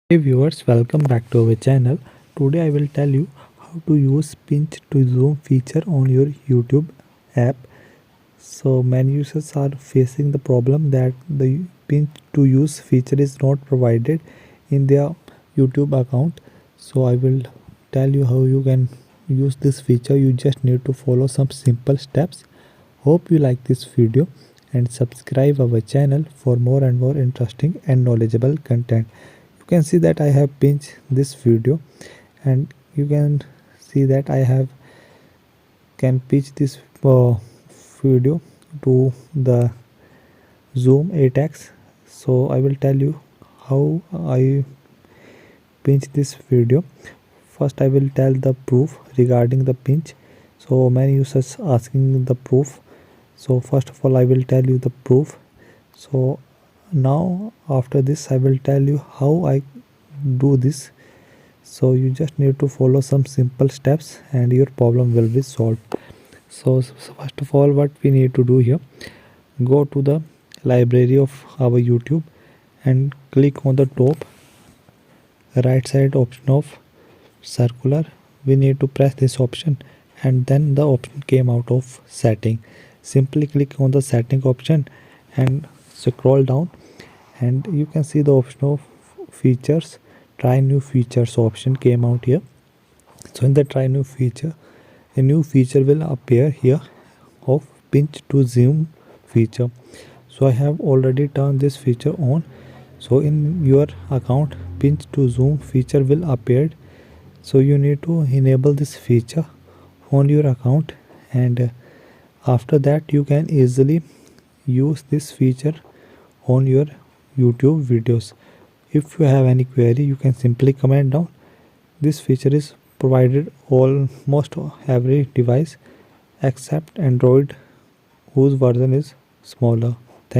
Hey viewers, welcome back to our channel. Today I will tell you how to use pinch to zoom feature on your YouTube app. So many users are facing the problem that the pinch to use feature is not provided in their YouTube account. So I will tell you how you can use this feature. You just need to follow some simple steps. Hope you like this video and subscribe our channel for more and more interesting and knowledgeable content. You can see that I have pinched this video, and you can see that I have can pitch this video to the zoom 8x. So I will tell you how I pinch this video. First I will tell the proof regarding the pinch. So many users asking the proof. So first of all I will tell you the proof. So now after this I will tell you how I do this. So you just need to follow some simple steps and your problem will be solved. So first of all, what we need to do here, go to the library of our YouTube and click on the top right side option of circular. We need to press this option, and then the option came out of setting. Simply click on the setting option and scroll down, and you can see the option of features. Try new features option came out here. So in the try new feature, a new feature will appear here of pinch to zoom feature. So I have already turned this feature on. So in your account, pinch to zoom feature will appear. So you need to enable this feature on your account, and after that you can easily use this feature on your YouTube videos. If you have any query, you can simply comment down. This feature is provided almost every device except Android, whose version is smaller.